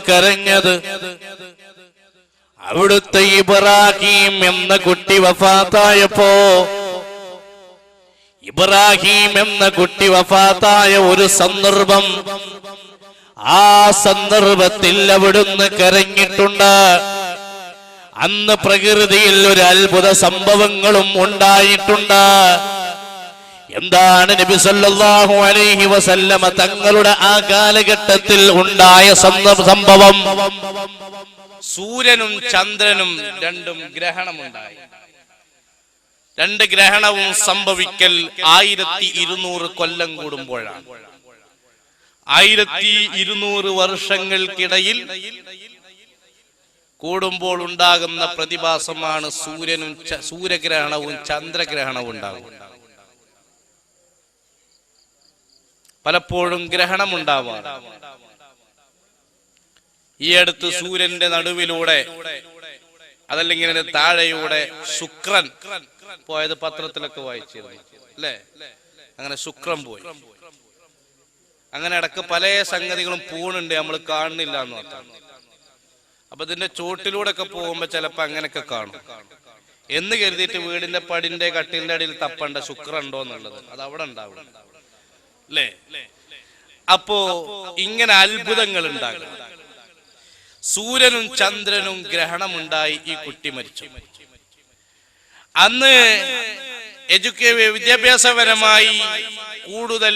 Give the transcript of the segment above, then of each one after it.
കരഞ്ഞത് അവിടുത്തെ ഇബ്രാഹിം എന്ന കുട്ടി വഫാത്തായപ്പോ, ഇബ്രാഹിം എന്ന കുട്ടി വഫാത്തായ ഒരു സന്ദർഭം, ആ സന്ദർഭത്തിൽ അവിടുന്ന് കരഞ്ഞിട്ടുണ്ട്. അന്ന് പ്രകൃതിയിൽ ഒരു അത്ഭുത സംഭവങ്ങളും ഉണ്ടായിട്ടുണ്ട്. എന്താണ് നബി സല്ലല്ലാഹു അലൈഹി വസല്ലമ തങ്ങളുടെ ആ കാലഘട്ടത്തിൽ ഉണ്ടായ സംഭവം? സൂര്യനും ചന്ദ്രനും രണ്ടും ഗ്രഹണമുണ്ടായി. രണ്ട് ഗ്രഹണവും സംഭവിക്കൽ 1200 കൊല്ലം കൂടുമ്പോഴാണ്. 1200 വർഷങ്ങൾക്കിടയിൽ കൂടുമ്പോൾ ഉണ്ടാകുന്ന പ്രതിഭാസമാണ് സൂര്യഗ്രഹണവും ചന്ദ്രഗ്രഹണവും ഉണ്ടാകും. പലപ്പോഴും ഗ്രഹണം ഉണ്ടാവാറ്. ഈ അടുത്ത് സൂര്യന്റെ നടുവിലൂടെ അതല്ലെങ്കിൽ താഴെയൂടെ ശുക്രൻ പോയത് പത്രത്തിലൊക്കെ വായിച്ചിരുന്നു, അല്ലേ? അങ്ങനെ ശുക്രൻ പോയി. അങ്ങനെ ഇടക്ക് പല സംഗതികളും പൂണുണ്ട്, നമ്മൾ കാണുന്നില്ല എന്ന് മാത്രം. അപ്പൊ ഇതിന്റെ ചോട്ടിലൂടെ ഒക്കെ പോകുമ്പോ ചിലപ്പോ അങ്ങനെയൊക്കെ കാണും എന്ന് കരുതിയിട്ട് വീടിന്റെ പടിന്റെ കട്ടിലിന്റെ അടിയിൽ തപ്പണ്ട ശുക്രൻ ഉണ്ടോ എന്നുള്ളത്, അത് അവിടെ ഉണ്ടാവും, അല്ലേ? അപ്പോ ഇങ്ങനെ അത്ഭുതങ്ങൾ ഉണ്ടാകും. സൂര്യനും ചന്ദ്രനും ഗ്രഹണമുണ്ടായി, ഈ കുട്ടി മരിച്ചു. അന്ന് വിദ്യാഭ്യാസപരമായി കൂടുതൽ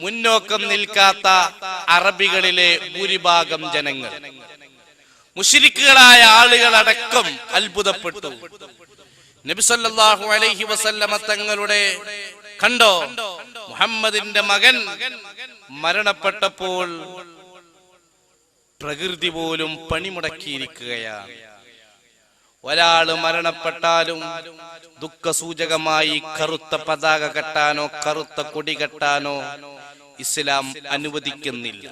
മുന്നോക്കം നിൽക്കാത്ത അറബികളിലെ ഭൂരിഭാഗം ജനങ്ങൾ, മുശ്രിക്കുകളായ ആളുകളടക്കം അത്ഭുതപ്പെട്ടു. നബി സല്ലല്ലാഹു അലൈഹി വസല്ലമ തങ്ങളുടെ കണ്ടോ, മുഹമ്മദിന്റെ മകൻ മരണപ്പെട്ടപ്പോൾ പ്രകൃതി പോലും പണിമുടക്കിയിരിക്കുകയാണ്. ഒരാള് മരണപ്പെട്ടാലും ദുഃഖസൂചകമായി കറുത്ത പതാക കെട്ടാനോ കറുത്ത കൊടി കെട്ടാനോ ഇസ്ലാം അനുവദിക്കുന്നില്ല.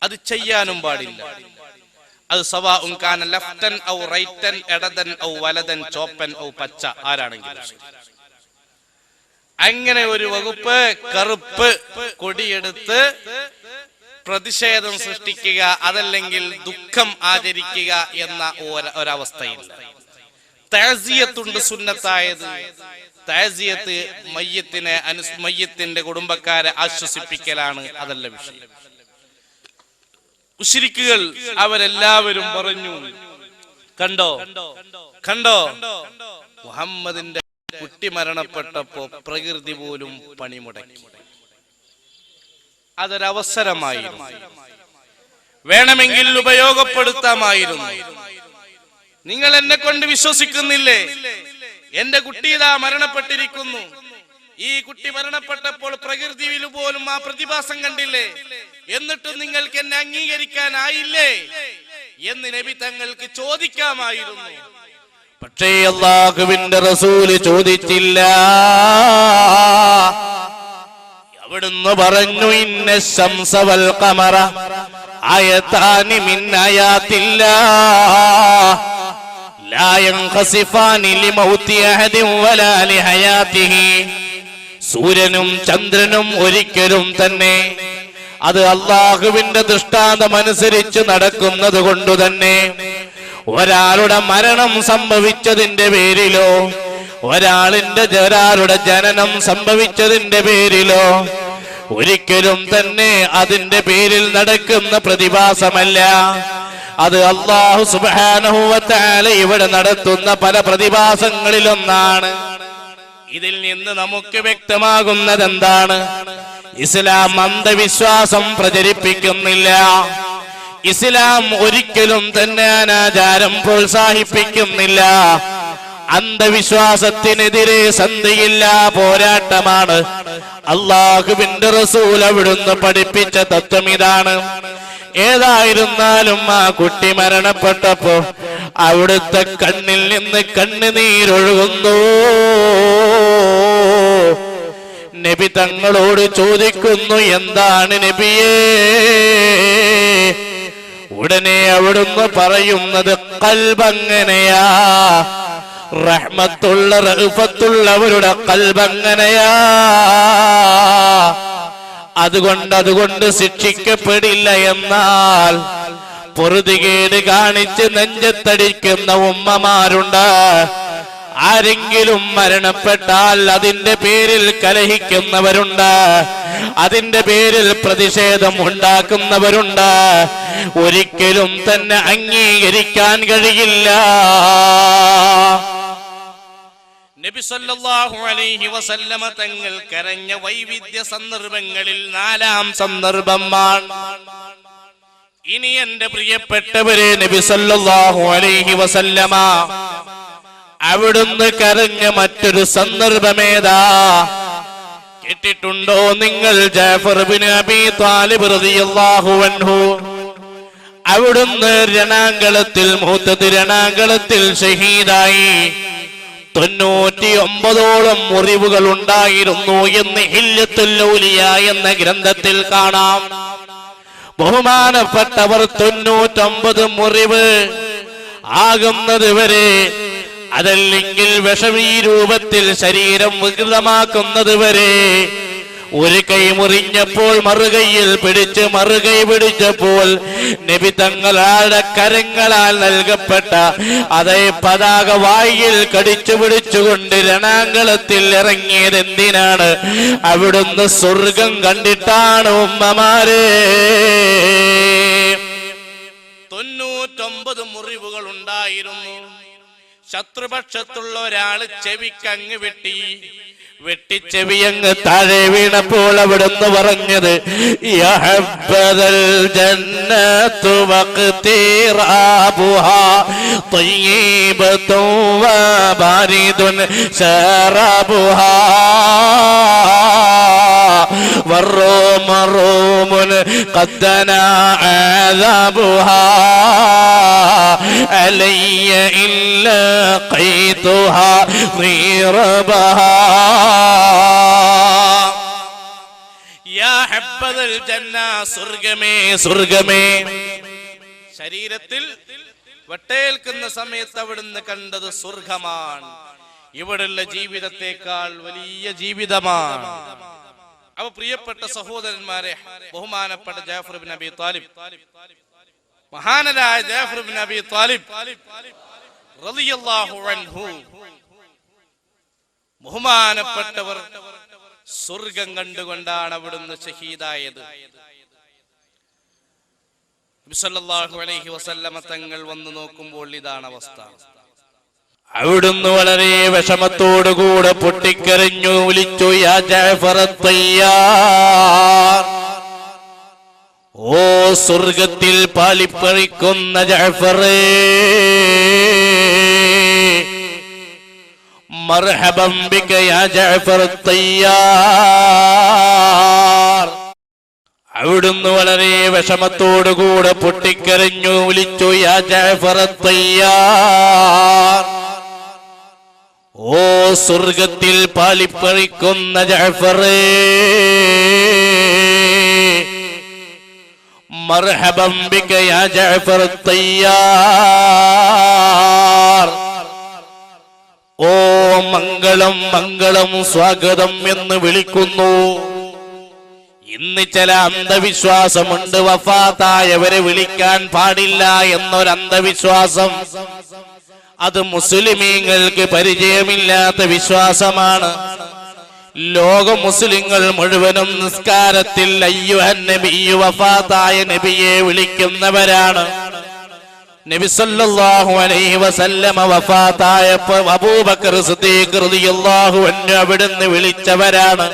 അത് ചെയ്യാനും പാടില്ല. അത് സവാഉൻ കാന ലെഫ്റ്റൻ ഔ റൈറ്റൻ, ഇടതൻ ഔ വലതൻ, ചോപ്പൻ ഔ പച്ച, ആരാണെങ്കിലും. അങ്ങനെ ഒരു വകുപ്പ് കറുപ്പ് കൊടിയെടുത്ത് പ്രതിഷേധം സൃഷ്ടിക്കുക, അതല്ലെങ്കിൽ ദുഃഖം ആചരിക്കുക എന്ന ഒരവസ്ഥയില്ല. തഅസിയത്തുണ്ട് സുന്നത്തായത്. തഅസിയത്ത് മയ്യത്തിന്റെ കുടുംബക്കാരെ ആശ്വസിപ്പിക്കലാണ്, അതല്ല വിഷയം. മുശ്രിക്കുകൾ അവരെല്ലാവരും പറഞ്ഞു, കണ്ടോ കണ്ടോ, മുഹമ്മദിന്റെ കുട്ടി മരണപ്പെട്ടപ്പോ പ്രകൃതി പോലും പണിമുടക്കി. അതൊരവസരമായിരുന്നു, വേണമെങ്കിൽ ഉപയോഗപ്പെടുത്താമായിരുന്നു. നിങ്ങൾ എന്നെ കൊണ്ട് വിശ്വസിക്കുന്നില്ലേ? എന്റെ കുട്ടി ഇതാ മരണപ്പെട്ടിരിക്കുന്നു. ഈ കുട്ടി മരണപ്പെട്ടപ്പോൾ പ്രകൃതിയിൽ പോലും ആ പ്രതിഭാസം കണ്ടില്ലേ? എന്നിട്ടും നിങ്ങൾക്ക് എന്നെ അംഗീകരിക്കാനായില്ലേ എന്ന് നബി തങ്ങൾക്ക് ചോദിക്കാമായിരുന്നു. പക്ഷേ അല്ലാഹുവിന്റെ റസൂല് ചോദിച്ചില്ല. അവിടുന്ന് പറഞ്ഞു, ഇന്ന ശംസ വൽ ഖമറ ആയതാനി മിൻ ആയാത്തില്ലാഹ് ലാ യൻഖസിഫാനി ലിമൗതി അഹദിൻ വലാ ലിഹയാതിഹി. സൂര്യനും ചന്ദ്രനും ഒരിക്കലും തന്നെ അത് അല്ലാഹുവിന്റെ ദൃഷ്ടാന്തം അനുസരിച്ച് നടക്കുന്നത് കൊണ്ട് തന്നെ ഒരാളുടെ മരണം സംഭവിച്ചതിന്റെ പേരിലോ ഒരാളുടെ ജനനം സംഭവിച്ചതിന്റെ പേരിലോ ഒരിക്കലും തന്നെ അതിന്റെ പേരിൽ നടക്കുന്ന പ്രതിഭാസമല്ല. അത് അല്ലാഹു സുബ്ഹാനഹു വ തആല ഇവിടെ നടത്തുന്ന പല പ്രതിഭാസങ്ങളിലൊന്നാണ്. ഇതിൽ നിന്ന് നമുക്ക് വ്യക്തമാകുന്നത് എന്താണ്? ഇസ്ലാം അന്ധവിശ്വാസം പ്രചരിപ്പിക്കുന്നില്ല. ഇസ്ലാം ഒരിക്കലും തന്നെ അനാചാരം പ്രോത്സാഹിപ്പിക്കുന്നില്ല. അന്ധവിശ്വാസത്തിനെതിരെ സന്ധിയില്ല പോരാട്ടമാണ്. അല്ലാഹുവിന്റെ റസൂൽ അവിടുന്ന് പഠിപ്പിച്ച തത്വം ഇതാണ്. ഏതായിരുന്നാലും ആ കുട്ടി മരണപ്പെട്ടപ്പോ അവിടുത്തെ കണ്ണിൽ നിന്ന് കണ്ണുനീരൊഴുകുന്നു. നബി തങ്ങളോട് ചോദിക്കുന്നു, എന്താണ് നബിയേ? ഉടനെ അവിടുന്ന് പറയുന്നത്, ഖൽബങ്ങനെയാ, റഹ്മത്തുള്ള റഅഫത്തുള്ളവരുടെ ഖൽബങ്ങനെയാ. അതുകൊണ്ട് ശിക്ഷിക്കപ്പെടില്ല. എന്നാൽ പൊറുതികേട് കാണിച്ച് നെഞ്ചത്തടിക്കുന്ന ഉമ്മമാരുണ്ട്. ആരെങ്കിലും മരണപ്പെട്ടാൽ അതിന്റെ പേരിൽ കലഹിക്കുന്നവരുണ്ട്, അതിന്റെ പേരിൽ പ്രതിഷേധം ഉണ്ടാക്കുന്നവരുണ്ട്. ഒരിക്കലും തന്നെ അംഗീകരിക്കാൻ കഴിയില്ല. നബി സല്ലല്ലാഹു അലൈഹി വസല്ലമ തങ്ങൾ കരഞ്ഞ വൈവിധ്യ സന്ദർഭങ്ങളിൽ 4ാം സന്ദർഭമാണ്. ഇനി എന്റെ പ്രിയപ്പെട്ടവരെ, നബി സല്ലല്ലാഹു അലൈഹി വസല്ലമ അവിടുന്ന് കരഞ്ഞ മറ്റൊരു സന്ദർഭമേതാ കേട്ടിട്ടുണ്ടോ നിങ്ങൾ? ജഅഫർ ഇബ്നു അബീ ത്വാലിബ് റളിയല്ലാഹു അൻഹു അവിടുന്ന് രണാങ്കളത്തിൽ, മുഹ്തദ് രണാങ്കളത്തിൽ ഷഹീദായി. 99ഓളം മുറിവുകൾ ഉണ്ടായിരുന്നു എന്ന് ഹില്യത്തുൽ ഔലിയ എന്ന ഗ്രന്ഥത്തിൽ കാണാം. ബഹുമാനപ്പെട്ടവർ 99 മുറിവ് ആകുന്നത് വരെ, അതല്ലെങ്കിൽ വിഷമീ രൂപത്തിൽ ശരീരം വികൃതമാക്കുന്നത് വരെ, ഒരു കൈ മുറിഞ്ഞപ്പോൾ മറുകൈയിൽ പിടിച്ചപ്പോൾ നബി തങ്ങളുടെ കരങ്ങളാൽ നൽകപ്പെട്ട അതേ പതാക വായിൽ കടിച്ചു പിടിച്ചുകൊണ്ട് രണാങ്കളത്തിൽ ഇറങ്ങിയത് എന്തിനാണ്? അവിടുന്ന് സ്വർഗം കണ്ടിട്ടാണ് ഉമ്മമാരെ. 99 മുറിവുകൾ ഉണ്ടായിരുന്നു. ശത്രുപക്ഷത്തുള്ള ഒരാള് ചെവിക്കങ്ങ് വെട്ടിച്ചെവിയങ്ങ് താഴെ വീണപ്പോൾ അവിടുന്ന് പറഞ്ഞത്, യാ ഹബ്ബദൽ ജന്നത്തു വഖ്തിറാബുഹാ ത്വയ്യിബത്തുൻ വബാരിദുൻ ശറബുഹാ والروم روم قد دنا عذابها علي إلا قيتها غيربها يا حبذا الجنة സ്വർഗമേ സ്വർഗമേ. ശരീരത്തിൽ വെട്ടേൽക്കുന്ന സമയത്ത് അവിടുന്ന് കണ്ടത് സ്വർഗമാണ്. ഇവിടെയുള്ള ജീവിതത്തെക്കാൾ വലിയ ജീവിതമാണ്. അവ പ്രിയപ്പെട്ട സഹോദരന്മാരെ, ബഹുമാനപ്പെട്ട ജഅഫർ ഇബ്നു അബീ ത്വാലിബ്, മഹാനരായ ജഅഫർ ഇബ്നു അബീ ത്വാലിബ് റളിയല്ലാഹു അൻഹു, ബഹുമാനപ്പെട്ടവർ സ്വർഗം കണ്ടുകൊണ്ടാണ് അവിടുന്ന് ഷഹീദായത്. നബി സല്ലല്ലാഹു അലൈഹി വസല്ലമ തങ്ങൾ വന്നു നോക്കുമ്പോൾ ഇതാണ് അവസ്ഥ. അവിടുന്ന് വളരെ വിഷമത്തോടുകൂടെ പൊട്ടിക്കരഞ്ഞു, വിളിച്ചു, യാ ജഅഫർ തയ്യാർ, ഓ സ്വർഗത്തിൽ പാളിപ്പറിക്കുന്ന ജഅഫറേ, മർഹബൻ ബിക യാ ജഅഫർ തയ്യാർ. അവിടുന്ന് വളരെ വിഷമത്തോടുകൂടെ പൊട്ടിക്കരഞ്ഞു, വിളിച്ചു, യാ ജഅഫർ തയ്യാർ, ഓ സ്വർഗത്തിൽ പാളിപ്പറിക്കുന്ന ജഅഫറേ, മർഹബൻ ബിക യാ ജഅഫർ തയ്യാർ, ഓ മംഗളം മംഗളം സ്വാഗതം എന്ന് വിളിക്കുന്നു. ഇന്ന് ചില അന്ധവിശ്വാസമുണ്ട്, വഫാത്തായവരെ വിളിക്കാൻ പാടില്ല എന്നൊരു അന്ധവിശ്വാസം. അത് മുസ്ലിമീങ്ങൾക്ക് പരിചയമില്ലാത്ത വിശ്വാസമാണ്. ലോക മുസ്ലിങ്ങൾ മുഴുവനും നിസ്കാരത്തിൽ അയ്യുഹൻ നബിയ്യു, വഫാത്തായ നബിയെ വിളിക്കുന്നവരാണ്. നബി സല്ലല്ലാഹു അലൈഹി വസല്ലമ വഫാത്തായപ്പോൾ അബൂബക്കർ സിദ്ദീഖ് റളിയല്ലാഹു അൻഹു അവിടുന്ന് വിളിച്ചവരാണ്.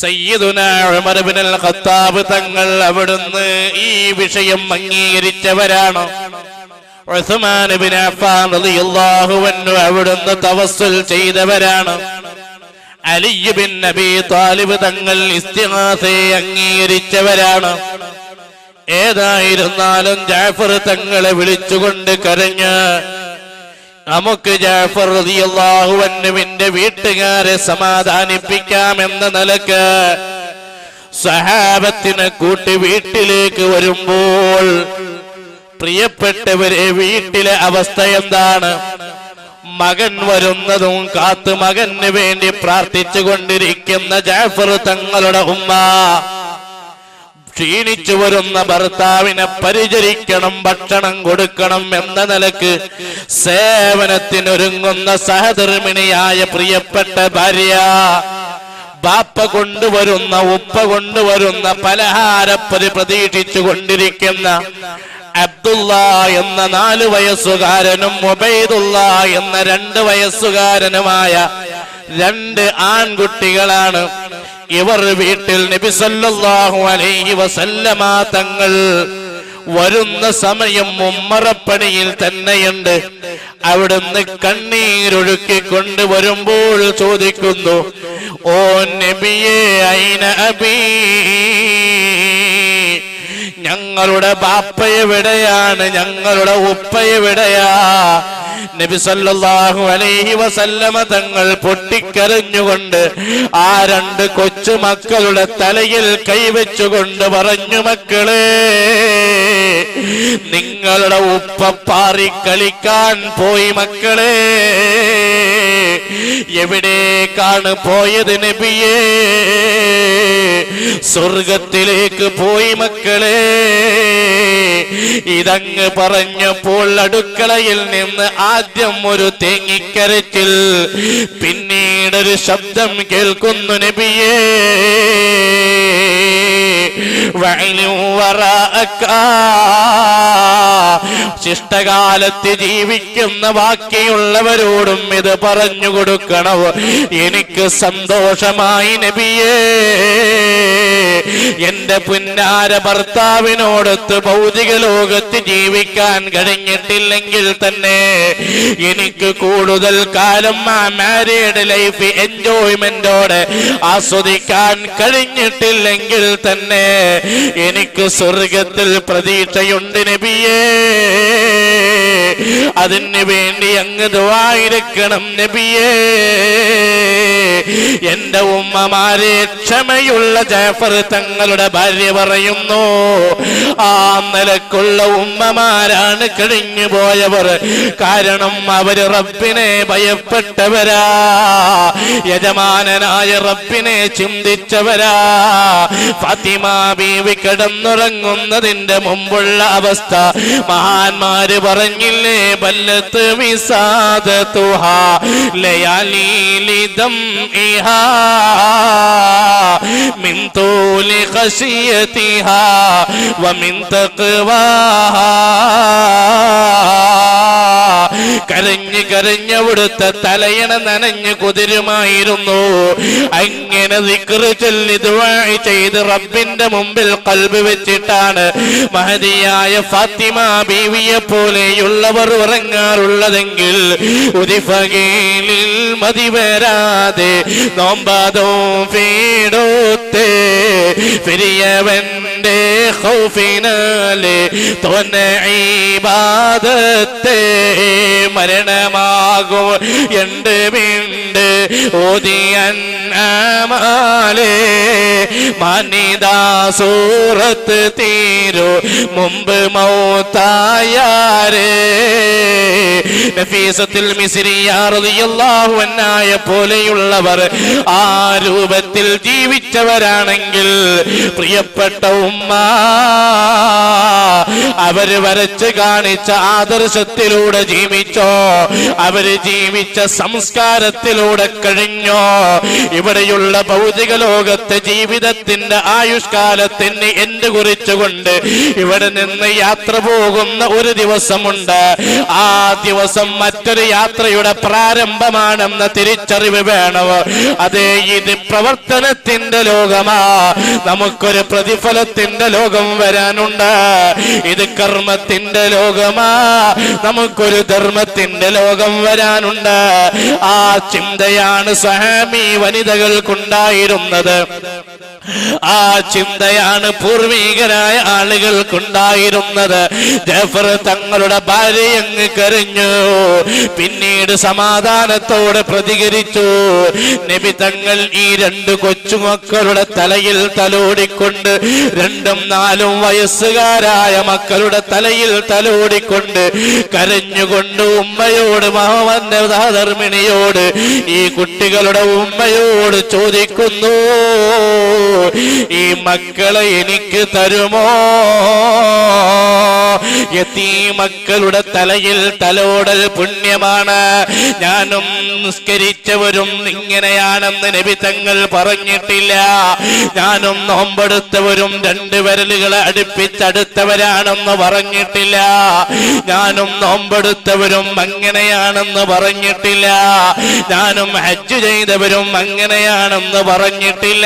സയ്യിദുനാ ഉമർ ഇബ്നുൽ ഖത്താബ് തങ്ങൾ അവിടുന്ന് ഈ വിഷയം അംഗീകരിച്ചവരാണ്. ഉസ്മാൻ ഇബ്നു അഫ്ഫാൻ റളിയല്ലാഹു അൻഹു അവിടുന്ന് തവസ്സുൽ ചെയ്തവരാണ്. അലി ഇബ്നു അബീ ത്വാലിബ് തങ്ങൾ ഇസ്തിഗാസയെ അംഗീകരിച്ചവരാണ്. ഏതായിരുന്നാലും ജഅഫർ തങ്ങളെ വിളിച്ചുകൊണ്ട് കരഞ്ഞ്, നമുക്ക് ജഅഫർ റളിയല്ലാഹു അൻഹുവിന്റെ വീട്ടുകാരെ സമാധാനിപ്പിക്കാമെന്ന നിലക്ക് സഹാബത്തിനെ കൂട്ടി വീട്ടിലേക്ക് വരുമ്പോൾ, പ്രിയപ്പെട്ടവരെ, വീട്ടിലെ അവസ്ഥ എന്താണ്? മകൻ വരുന്നതും കാത്ത് മകന് വേണ്ടി പ്രാർത്ഥിച്ചു കൊണ്ടിരിക്കുന്ന ജാഫർ തങ്ങളുടെ ഉമ്മ ക്ഷീണിച്ചു വരുന്ന ഭർത്താവിനെ പരിചരിക്കണം, ഭക്ഷണം കൊടുക്കണം എന്ന നിലക്ക് സേവനത്തിനൊരുങ്ങുന്ന സഹധർമ്മിണിയായ പ്രിയപ്പെട്ട ഭാര്യ ബാപ്പ കൊണ്ടുവരുന്ന ഉപ്പ കൊണ്ടുവരുന്ന പലഹാരപ്പതി പ്രതീക്ഷിച്ചു കൊണ്ടിരിക്കുന്ന അബ്ദുള്ള എന്ന 4 വയസ്സുകാരനും ഉബൈദുള്ള എന്ന 2 വയസ്സുകാരനുമായ 2 ആൺകുട്ടികളാണ്. ഇവർ വീട്ടിൽ നബി സല്ലല്ലാഹു അലൈഹി വസല്ലമ തങ്ങൾ വരുന്ന സമയം ഉമ്മറപ്പണിയിൽ തന്നെയുണ്ട്. അവിടുന്ന് കണ്ണീരൊഴുക്കി കൊണ്ടുവരുമ്പോൾ ചോദിക്കുന്നു, ഓ നബിയേ ഐന അബീ, ഞങ്ങളുടെ ബാപ്പ എവിടെയാണ്, ഞങ്ങളുടെ ഉപ്പ എവിടെയാ? നബി സല്ലല്ലാഹു അലൈഹി വസല്ലമ തങ്ങൾ പൊട്ടിക്കരഞ്ഞുകൊണ്ട് ആ 2 കൊച്ചുമക്കളുടെ തലയിൽ കൈവച്ചുകൊണ്ട് പറഞ്ഞു, മക്കളെ, നിങ്ങളുടെ ഉപ്പ പാറി കളിക്കാൻ പോയി മക്കളെ. എവിടേക്കാണ് പോയത് നബിയേ? സ്വർഗത്തിലേക്ക് പോയി മക്കളെ. ഇതങ്ങ് പറഞ്ഞപ്പോൾ അടുക്കളയിൽ നിന്ന് ആദ്യം ഒരു തേങ്ങിക്കരച്ചിൽ, പിന്നീടൊരു ശബ്ദം കേൾക്കുന്നു, നബിയേ ശിഷ്ടകാലത്ത് ജീവിക്കുന്ന ബാക്കിയുള്ളവരോടും ഇത് പറഞ്ഞു കൊടുക്കണം. എനിക്ക് സന്തോഷമായി നബിയേ, എന്റെ പുന്നാര ഭർത്താവിനോടൊത്ത് ഭൗതിക ലോകത്ത് ജീവിക്കാൻ കഴിഞ്ഞിട്ടില്ലെങ്കിൽ തന്നെ എനിക്ക് കൂടുതൽ കാലം ആ മാരീഡ് ലൈഫ് എൻജോയ്മെന്റോടെ ആസ്വദിക്കാൻ കഴിഞ്ഞിട്ടില്ലെങ്കിൽ തന്നെ എനിക്ക് സ്വർഗത്തിൽ പ്രതീക്ഷയുണ്ട് നബിയേ. അതിനു വേണ്ടി അങ്ങ് ദുആയിരക്കണം നബിയേ. എന്റെ ഉമ്മമാരെ, ക്ഷമയുള്ള ജാഫർ തങ്ങളുടെ ഭാര്യ പറയുന്നു, ആ നിലക്കുള്ള ഉമ്മമാരാണ് കഴിഞ്ഞു പോയവർ. കാരണം അവര് റബ്ബിനെ ഭയപ്പെട്ടവരാ, യജമാനനായ റബ്ബിനെ ചിന്തിച്ചവരാ. ഫാത്തിമ ബീവി കിടന്നുറങ്ങുന്നതിന്റെ മുമ്പുള്ള അവസ്ഥ മഹാന്മാര് പറഞ്ഞില്ലേ, ബല്ലത്ത് വിസാദതുഹാ ലയാലിലിദം ഇഹാ മിൻ തൂലി ഖശിയതിഹാ വമിൻ തഖ്വാഹാ. കരഞ്ഞ് കരഞ്ഞവിടുത്തെ തലയണ നനഞ്ഞ് കുതിരുമായിരുന്നു. അങ്ങനെ ദിക്റ് ചൊല്ലി ദുആ ചെയ്ത് റബ്ബിന്റെ മുമ്പിൽ ഖൽബ് വെച്ചിട്ടാണ് മഹദിയായ ഫാത്തിമ ബീവിയെ പോലെയുള്ളവർ ഉറങ്ങാറുള്ളതെങ്കിൽ ഉദിഫഗീലിൽ മതി വരാതെ നോമ്പാതോ വീടോത്തെ ഫിരിയവന്റെ ഖൗഫിനാലെ തോന്ന ഇബാദത്തെ മരണമാകും എണ്ട് വീണ്ട് ഓതിയൻ ആമാലേ മാനിദാ സൂറത്ത് തീരോ മുമ്പ് മൗതായാരേ. നഫീസത്തുൽ മിസ്രിയ റളിയല്ലാഹു അൻഹയെ പോലെയുള്ളവർ ആ രൂപത്തിൽ ജീവിച്ചവരാണെങ്കിൽ പ്രിയപ്പെട്ട ഉമ്മ, അവര് വരച്ച് കാണിച്ച ആദർശത്തിലൂടെ ജീവിച്ചോ, അവര് ജീവിച്ച സംസ്കാരത്തിലൂടെ കഴിഞ്ഞോ? ഇവിടെയുള്ള ഭൗതിക ലോകത്തെ ജീവിതത്തിന്റെ ആയുഷ്കാലത്തിന് എന്ത് കുറിച്ചുകൊണ്ട് ഇവിടെ നിന്ന് യാത്ര പോകുന്ന ഒരു ദിവസമുണ്ട്. ആ ദിവസം മറ്റൊരു യാത്രയുടെ പ്രാരംഭമാണെന്ന തിരിച്ചറിവ് വേണം. അതേ, ഇത് പ്രവർത്തനത്തിന്റെ ലോകമാ, നമുക്കൊരു പ്രതിഫലത്തിന്റെ ലോകം വരാനുണ്ട്. ഇത് കർമ്മത്തിന്റെ ലോകമാ, നമുക്കൊരു ധർമ്മത്തിന്റെ ലോകം വരാനുണ്ട്. ആ ചിന്തയാണ് സ്വഹാബി വനിതകൾക്കുണ്ടായിരുന്നത്. ആ ചിന്തയാണ് പൂർവികരായ ആളുകൾക്കുണ്ടായിരുന്നത്. ജാഫർ തങ്ങളുടെ ഭാര്യ അങ്ങ് കരഞ്ഞു, പിന്നീട് സമാധാനത്തോടെ പ്രതികരിച്ചു. നബി തങ്ങൾ ഈ 2 കൊച്ചുമക്കളുടെ തലയിൽ തലോടിക്കൊണ്ട് 2ഉം 4ഉം വയസ്സുകാരായ മക്കളുടെ മക്കളുടെ തലയിൽ തലോടിക്കൊണ്ട് കരഞ്ഞുകൊണ്ട് ഉമ്മയോട് മാമന്റെ സഹധർമ്മിണിയോട് ഈ കുട്ടികളുടെ ഉമ്മയോട് ചോദിക്കുന്നു, ഈ മക്കളെ എനിക്ക് തരുമോ? യതീമക്കളുടെ തലയിൽ തലോടൽ പുണ്യമാണ്. ഞാനും നിസ്കരിച്ചവരും ഇങ്ങനെയാണെന്ന് നബി തങ്ങൾ പറഞ്ഞിട്ടില്ല. ഞാനും നോമ്പെടുത്തവരും 2 വിരലുകളെ അടുപ്പിച്ചടുത്തവരാണെന്ന് പറഞ്ഞിട്ടില്ല. ഞാനും നോമ്പെടുത്തവരും അങ്ങനെയാണെന്ന് പറഞ്ഞിട്ടില്ല. ഞാനും ഹജ്ജ് ചെയ്തവരും അങ്ങനെയാണെന്ന് പറഞ്ഞിട്ടില്ല.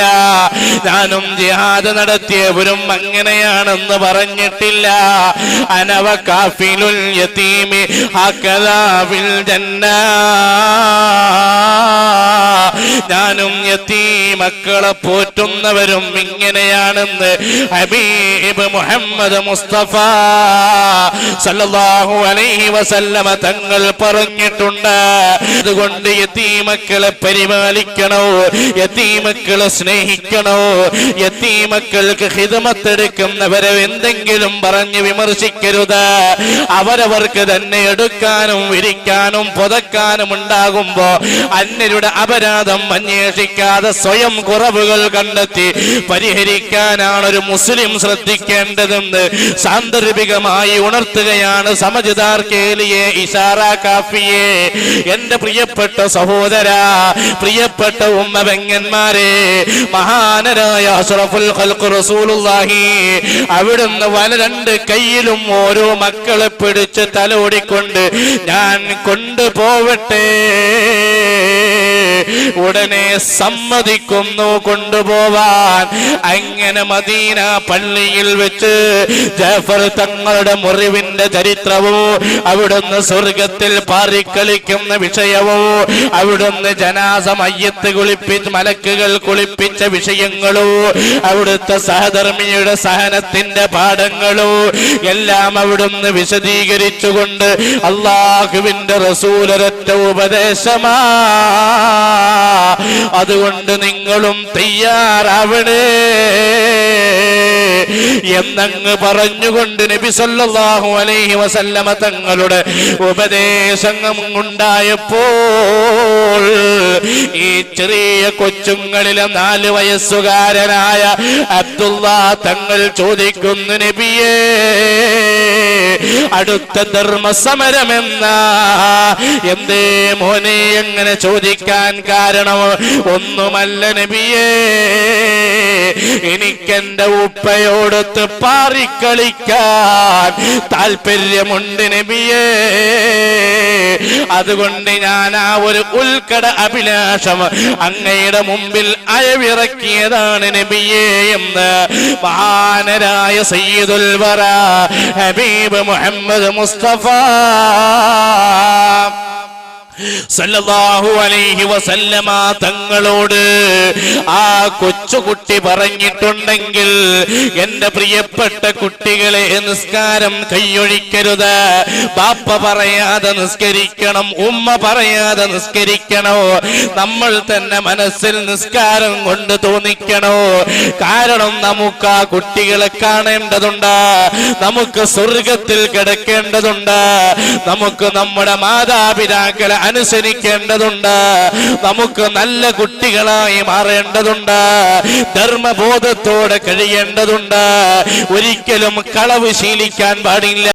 ഞാനും ജിഹാദ് നടത്തിയവരും അങ്ങനെയാണെന്ന് പറഞ്ഞിട്ടില്ല. അനവ കാഫിലുൽ യതീമി ഹകദാ ഫിൽ ജന്ന. ഞാനും യതീമക്കളെ പോറ്റുന്നവരും ഇങ്ങനെയാണെന്ന് ഹബീബ് മുഹമ്മദ് മുസ്തഫ സല്ലല്ലാഹു അലൈഹി വസല്ലമ തങ്ങൾ പറഞ്ഞിട്ടുണ്ട്. അതുകൊണ്ട് യതീമക്കളെ പരിപാലിക്കണോ, യതീമക്കളെ സ്നേഹിക്കണോ, യതീമക്കൾക്ക് ഖിദ്മത്ത് എടുക്കുന്നവരെ എന്തെങ്കിലും പറഞ്ഞ് വിമർശിക്കരുത്. അവരവർക്ക് തന്നെ എടുക്കാനും വിരിക്കാനും പുതക്കാനും ഉണ്ടാകുമ്പോ അന്യരുടെ അപരാധം അന്വേഷിക്കാതെ സ്വയം കുറവുകൾ കണ്ടെത്തി പരിഹരിക്കാനാണ് ഒരു മുസ്ലിം ശ്രദ്ധിക്കേണ്ടതെന്ന് സാന്ദർഭികമായി ഉണർത്തുകയാണ് സമജ്ദാർ കേലിയെ ഇശാറ കാഫിയെ. എന്റെ പ്രിയപ്പെട്ട സഹോദര, പ്രിയപ്പെട്ട ഉമ്മ പെങ്ങന്മാരെ, മഹാനരായ അഷ്റഫുൽ ഖൽഖ് റസൂലുള്ളാഹി അവിടുന്ന് വല 2 കൈയിലും ഓരോ മക്കളെ പിടിച്ച് തലോടിക്കൊണ്ട് ഞാൻ കൊണ്ടുപോവട്ടെ, ഉടനെ സമ്മതിക്കുന്നു കൊണ്ടുപോവാൻ. അങ്ങനെ മദീന പള്ളിയിൽ വെച്ച് ജാഫർ തങ്ങളുടെ മുറിവിന്റെ ചരിത്രവും അവിടുന്ന് സ്വർഗത്തിൽ പാറിക്കളിക്കുന്ന വിഷയവും അവിടുന്ന് ജനാസ മയ്യത്ത് കുളിപ്പിച്ച് മലക്കുകൾ കുളിപ്പിച്ച വിഷയങ്ങളും അവിടുത്തെ സഹധർമ്മിയുടെ സഹനത്തിന്റെ പാഠങ്ങളും എല്ലാം അവിടുന്ന് വിശദീകരിച്ചുകൊണ്ട് അല്ലാഹുവിന്റെ റസൂൽ ഒരൊറ്റ ഉപദേശമാ, അതുകൊണ്ട് നിങ്ങളും തയ്യാറാവണേ എന്നങ്ങ് പറഞ്ഞുകൊണ്ട് നബി സല്ലല്ലാഹു അലൈഹി വസല്ലമ തങ്ങളുടെ ഉപദേശം ഉണ്ടായപ്പോൾ ഈ ചെറിയ കൊച്ചുങ്ങളിലെ 4 വയസ്സുകാരനായ അബ്ദുല്ലാ തങ്ങൾ ചോദിക്കുന്നു, നബിയേ, അടുത്ത ധർമ്മസമരമെന്ന എന്തേ മോനെ എങ്ങനെ ചോദിക്കാൻ കാരണം? ഒന്നുമല്ല നബിയേ, എനിക്കെന്റെ ഉപ്പയോടൊത്ത് പാറിക്കളിക്കാൻ താല്പര്യമുണ്ട് നബിയേ. അതുകൊണ്ട് ഞാൻ ആ ഒരു ഉൽക്കട അഭിലാഷം അങ്ങയുടെ മുമ്പിൽ അയവിറക്കിയതാണ് നബിയേ എന്ന് മഹാനരായ സയ്യിദുൽ വറ ഹബീബ് മുഹമ്മദ് മുസ്തഫ സല്ലല്ലാഹു അലൈഹി വസല്ലമ തങ്ങളോട് ആ കൊച്ചുകുട്ടി പറഞ്ഞിട്ടുണ്ടെങ്കിൽ, എന്റെ പ്രിയപ്പെട്ട കുട്ടികളെ, നിസ്കാരം കൈയൊഴിക്കരുത്. ബാപ്പ പറയാതെ നിസ്കരിക്കണം, ഉമ്മ പറയാതെ നിസ്കരിക്കണോ, നമ്മൾ തന്നെ മനസ്സിൽ നിസ്കാരം കൊണ്ട് തോന്നിക്കണോ. കാരണം നമുക്ക് ആ കുട്ടികളെ കാണേണ്ടതുണ്ട്, നമുക്ക് സ്വർഗത്തിൽ കിടക്കേണ്ടതുണ്ട്, നമുക്ക് നമ്മുടെ മാതാപിതാക്കളെ അനുസരിക്കേണ്ടതുണ്ട്, നമുക്ക് നല്ല കുട്ടികളായി മാറേണ്ടതുണ്ട്, ധർമ്മബോധത്തോടെ കഴിയേണ്ടതുണ്ട്, ഒരിക്കലും കളവ് ശീലിക്കാൻ പാടില്ല.